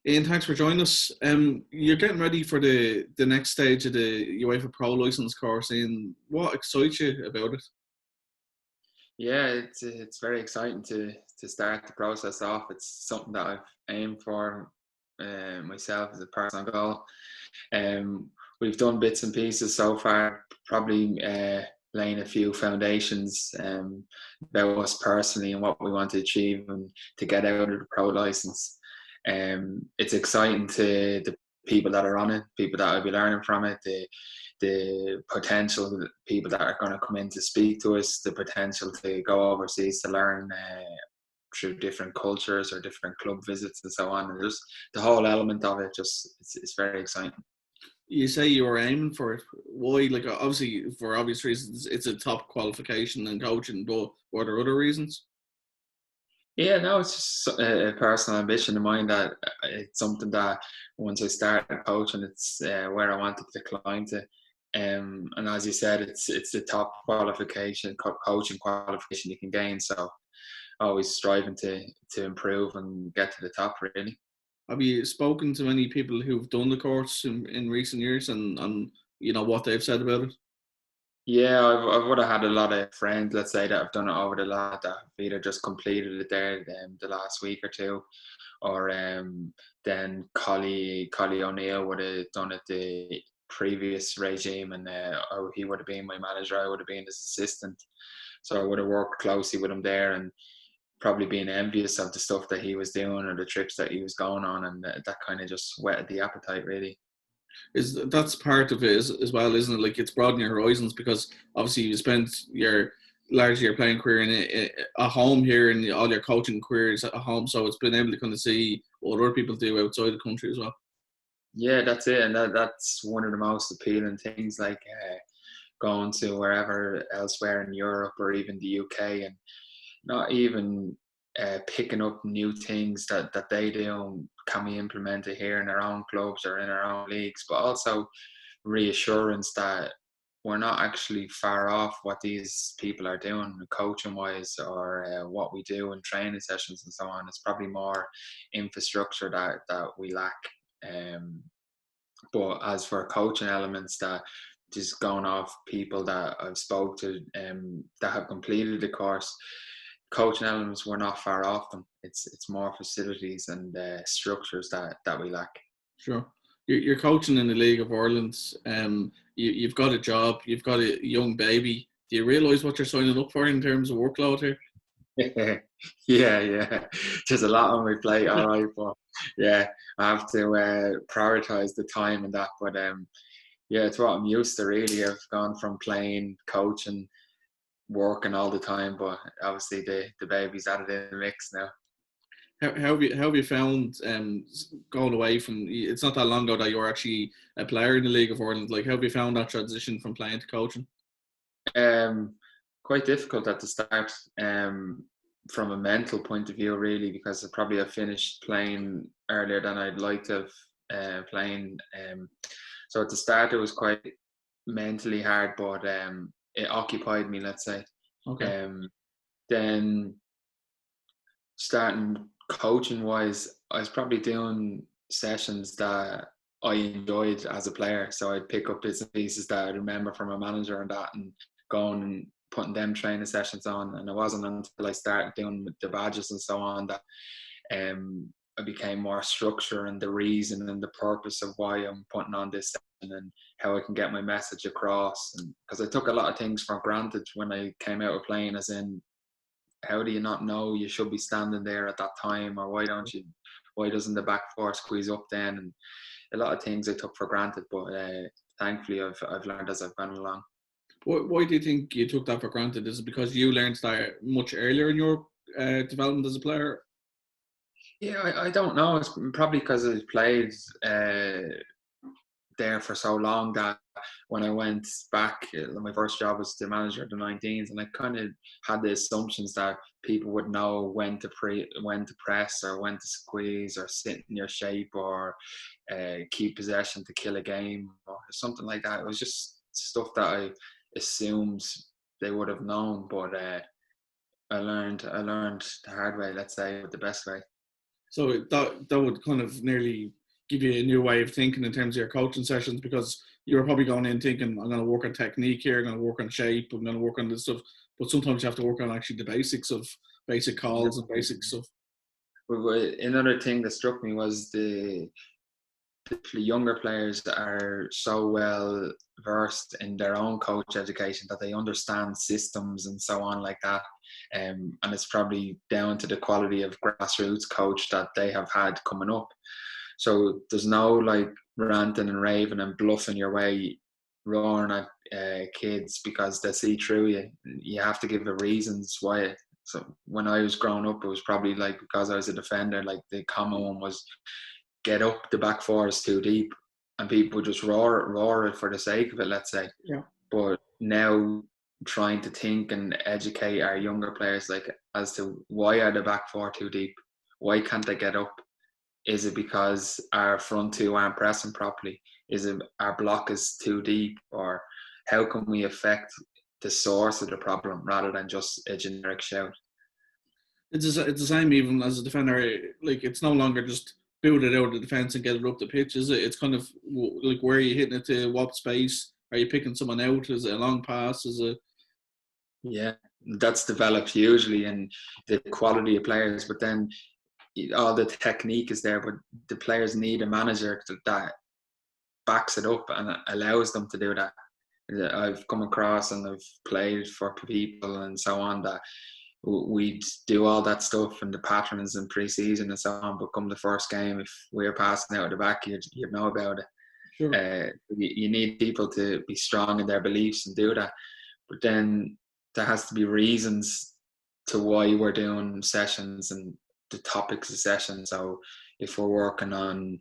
Ian, thanks for joining us. You're getting ready for the next stage of the UEFA Pro license course. Ian, what excites you about it? Yeah, it's very exciting to start the process off. It's something that I've aimed for myself as a personal goal. We've done bits and pieces so far, probably laying a few foundations about us personally and what we want to achieve and to get out of the pro license. It's exciting to the people that are on it, people that will be learning from it, the potential people that are going to come in to speak to us, the potential to go overseas to learn through different cultures or different club visits and so on. And just the whole element of it, it's very exciting. You say you were aiming for it. Why? Like, obviously, for obvious reasons, it's a top qualification in coaching, but were there other reasons? Yeah, no, it's just a personal ambition of mine that it's something that once I started coaching, it's where I wanted to climb to. And as you said, it's the top qualification, coaching qualification you can gain. So always striving to improve and get to the top, really. Have you spoken to many people who've done the course in recent years and you know what they've said about it? Yeah, I would have had a lot of friends, let's say, that have done it over the last that have either just completed it there the last week or two, or then Collie O'Neill would have done it the previous regime, and or he would have been my manager, I would have been his assistant. So I would have worked closely with him there, and probably being envious of the stuff that he was doing or the trips that he was going on, and that kind of just whetted the appetite, really. Is that's part of it as well, isn't it? Like it's broadening your horizons because obviously you spent your largely your playing career in a home here and all your coaching careers at home, so it's been able to kind of see what other people do outside the country as well. Yeah, that's it, and that's one of the most appealing things. Like going to wherever elsewhere in Europe or even the UK, and not even picking up new things that they do and can we implement it here in our own clubs or in our own leagues, but also reassurance that we're not actually far off what these people are doing coaching wise or what we do in training sessions and so on. It's probably more infrastructure that we lack. Um, but as for coaching elements, that just going off people that I've spoke to that have completed the course, coaching elements we're not far off them. It's more facilities and structures that we lack. Sure. You're coaching in the League of Ireland. You've got a job. You've got a young baby. Do you realise what you're signing up for in terms of workload here? Yeah. There's a lot on my plate, all right, but yeah, I have to prioritize the time and that. But yeah, it's what I'm used to. Really, I've gone from playing, coaching, working all the time, but obviously the baby's added in the mix now. How have you found going away from? It's not that long ago that you were actually a player in the League of Ireland. Like, how have you found that transition from playing to coaching? Um, Quite difficult at the start, from a mental point of view, really, because I probably have finished playing earlier than I'd like to have playing. So at the start, it was quite mentally hard, but it occupied me, let's say. Okay. Um, then starting coaching wise, I was probably doing sessions that I enjoyed as a player. So I'd pick up bits and pieces that I remember from a manager and that, and going and putting them training sessions on. And it wasn't until I started doing the badges and so on that I became more structure and the reason and the purpose of why I'm putting on this session and how I can get my message across. And because I took a lot of things for granted when I came out of playing, as in, how do you not know you should be standing there at that time, or why doesn't the back four squeeze up then? And a lot of things I took for granted, but thankfully I've learned as I've gone along. Why do you think you took that for granted? Is it because you learned that much earlier in your development as a player? Yeah, I don't know. It's probably because I played there for so long that when I went back, my first job was the manager of the 19s, and I kind of had the assumptions that people would know when to press or when to squeeze or sit in your shape or keep possession to kill a game or something like that. It was just stuff that I assumed they would have known, but I learned the hard way, let's say, but the best way. So that would kind of nearly give you a new way of thinking in terms of your coaching sessions, because you were probably going in thinking, I'm going to work on technique here, I'm going to work on shape, I'm going to work on this stuff. But sometimes you have to work on actually the basics of basic calls and basic stuff. Another thing that struck me was the younger players are so well versed in their own coach education that they understand systems and so on like that. And it's probably down to the quality of grassroots coach that they have had coming up. So there's no like ranting and raving and bluffing your way, roaring at kids because they see through you. You have to give the reasons why. So when I was growing up, it was probably like because I was a defender, like the common one was get up, the back four is too deep, and people just roar it for the sake of it, let's say. Yeah. But now trying to think and educate our younger players like as to why are the back four too deep? Why can't they get up? Is it because our front two aren't pressing properly? Is it our block is too deep? Or how can we affect the source of the problem rather than just a generic shout? It's the same even as a defender. Like, it's no longer just build it out of the defence and get it up the pitch, is it? It's kind of like, where are you hitting it to? What space? Are you picking someone out? Is it a long pass? Is it? Yeah, that's developed hugely in the quality of players, but then all the technique is there, but the players need a manager that backs it up and allows them to do that. I've come across and I've played for people and so on that we'd do all that stuff and the patterns in pre-season and so on, but come the first game, if we're passing out of the back, you'd know about it. Sure. You need people to be strong in their beliefs and do that, but then there has to be reasons to why we're doing sessions and the topics of sessions. So if we're working on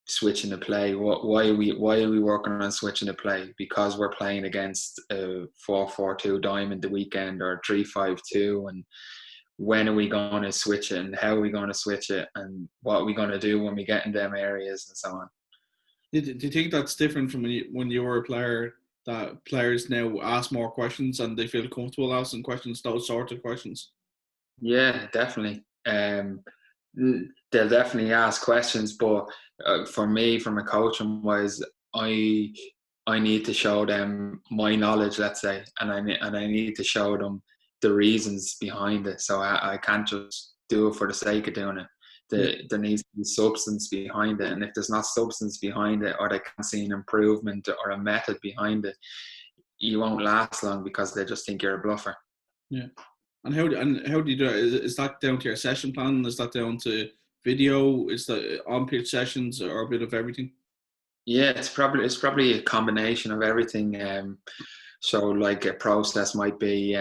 switching the play, why are we working on switching the play? Because we're playing against a 4-4-2 diamond the weekend or 3-5-2, and when are we going to switch it and how are we going to switch it and what are we going to do when we get in them areas and so on. Do you think that's different from when you were a player, that players now ask more questions and they feel comfortable asking questions, those sort of questions? Yeah, definitely. They'll definitely ask questions, but for me, from a coaching wise, I need to show them my knowledge, let's say, and I need to show them the reasons behind it. So I can't just do it for the sake of doing it. Yeah. There needs to be substance behind it, and if there's not substance behind it, or they can't see an improvement or a method behind it, you won't last long because they just think you're a bluffer. Yeah. And how do you do it? Is that down to your session plan? Is that down to video? Is that on pitch sessions, or a bit of everything? Yeah, it's probably a combination of everything. So like a process might be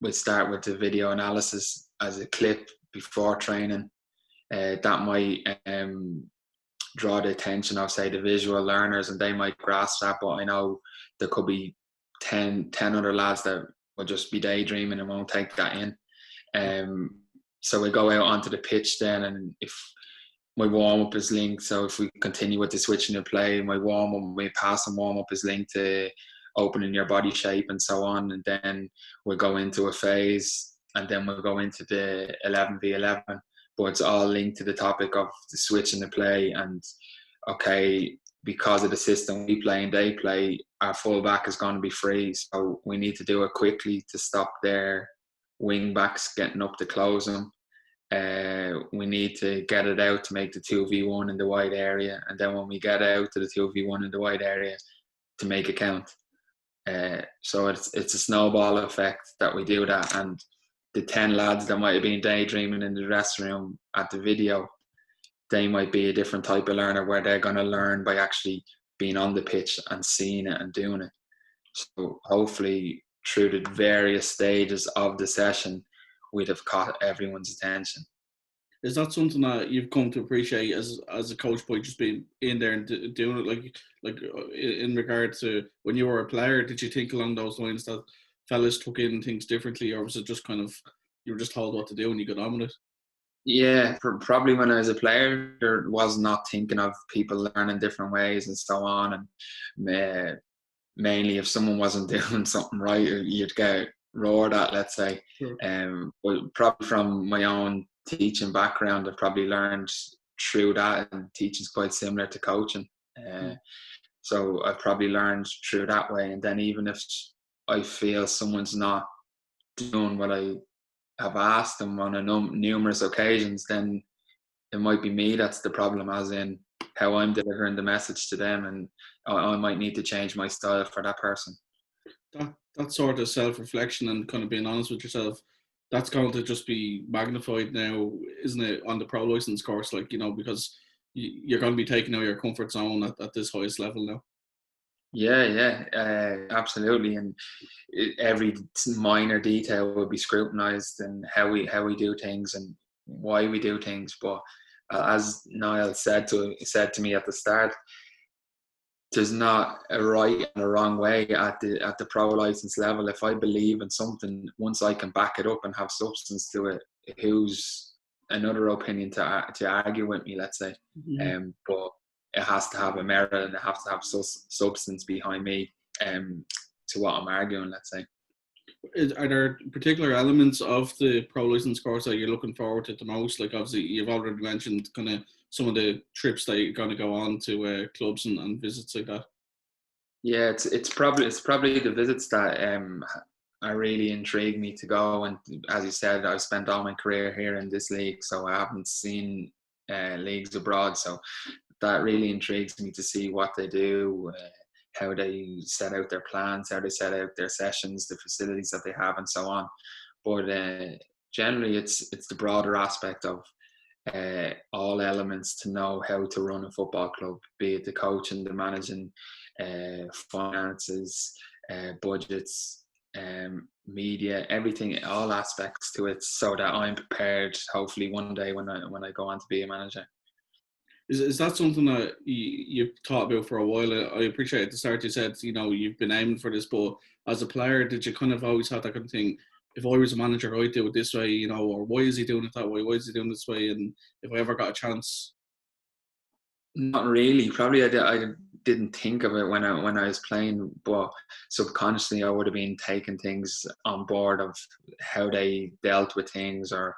we start with the video analysis as a clip before training. That might draw the attention of, say, the visual learners, and they might grasp that. But I know there could be 10 other lads that will just be daydreaming and won't take that in. So we go out onto the pitch then, and if my warm-up is linked, so if we continue with the switching of play, my pass and warm-up is linked to opening your body shape and so on, and then we'll go into a phase, and then we'll go into the 11v11, but it's all linked to the topic of the switching the play. And okay, because of the system we play and they play, our full back is going to be free, so we need to do it quickly to stop their wing backs getting up to close them. We need to get it out to make the 2v1 in the wide area, and then when we get out to the 2v1 in the wide area, to make it count. So it's a snowball effect that we do that, and the 10 lads that might have been daydreaming in the dressing room at the video, they might be a different type of learner where they're going to learn by actually being on the pitch and seeing it and doing it. So hopefully through the various stages of the session, we'd have caught everyone's attention. Is that something that you've come to appreciate as a coach by just being in there and doing it? Like in regard to when you were a player, did you think along those lines that fellas took in things differently, or was it just kind of you were just told what to do and you got on with it? Yeah, probably when I was a player, there was not thinking of people learning different ways and so on. And mainly if someone wasn't doing something right, you'd get roared at, let's say. Sure. But probably from my own teaching background, I've probably learned through that, and teaching's quite similar to coaching. So I've probably learned through that way. And then even if I feel someone's not doing what I have asked them on numerous occasions, then it might be me that's the problem, as in how I'm delivering the message to them, and I might need to change my style for that person. That sort of self-reflection and kind of being honest with yourself, that's going to just be magnified now, isn't it, on the pro license course? Like, you know, because you're going to be taking out your comfort zone at this highest level now. Yeah, absolutely. And every minor detail will be scrutinized, and how we do things and why we do things. But as Niall said to me at the start, there's not a right and a wrong way at the pro license level. If I believe in something, once I can back it up and have substance to it, who's another opinion to argue with me, let's say. But it has to have a merit, and it has to have substance behind me to what I'm arguing, let's say. Are there particular elements of the pro license course that you're looking forward to the most? Like, obviously you've already mentioned kind of some of the trips that you're going to go on to clubs and visits like that. Yeah, it's probably the visits that are really intrigue me to go. And as you said, I've spent all my career here in this league, so I haven't seen leagues abroad. So that really intrigues me to see what they do, how they set out their plans, how they set out their sessions, the facilities that they have, and so on. But generally, it's the broader aspect of all elements to know how to run a football club, be it the coaching, the managing, finances, budgets, media, everything, all aspects to it, so that I'm prepared, hopefully one day when I go on to be a manager. Is that something that you've thought about for a while? I appreciate at the start you said, you know, you've been aiming for this, but as a player, did you kind of always have that kind of thing? If I was a manager, I'd do it this way, you know, or why is he doing it that way? Why is he doing it this way? And if I ever got a chance. Not really. Probably I didn't think of it when I was playing, but subconsciously I would have been taking things on board of how they dealt with things, or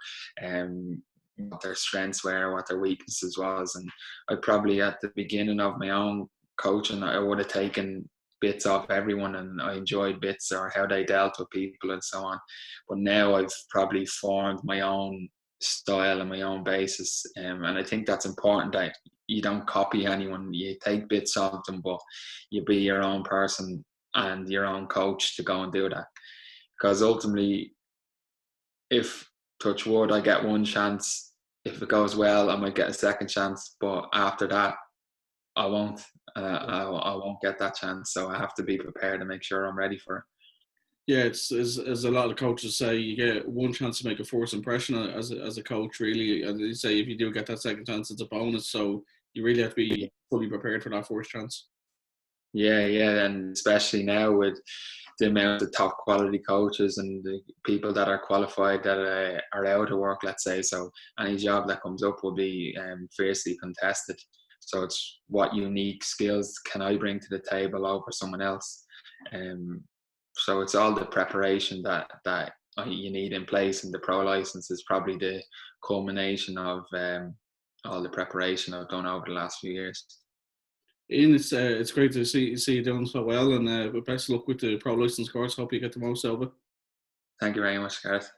what their strengths were, what their weaknesses was. And I probably, at the beginning of my own coaching, I would have taken bits off everyone, and I enjoyed bits, or how they dealt with people and so on. But now I've probably formed my own style and my own basis, and I think that's important, that you don't copy anyone. You take bits of them, but you be your own person and your own coach to go and do that. Because ultimately, if, touch wood, I get one chance, if it goes well, I might get a second chance. But after that, I won't. I won't get that chance. So I have to be prepared to make sure I'm ready for it. Yeah, it's as a lot of coaches say, you get one chance to make a first impression as a coach, really. And they say if you do get that second chance, it's a bonus. So you really have to be fully prepared for that first chance. Yeah, and especially now with the amount of top quality coaches and the people that are qualified that are out of work, let's say. So any job that comes up will be fiercely contested. So it's what unique skills can I bring to the table over someone else. So it's all the preparation that you need in place, and the pro license is probably the culmination of all the preparation I've done over the last few years. Ian, it's great to see you doing so well, and best of luck with the pro license course. Hope you get the most out of it. Thank you very much, Gareth.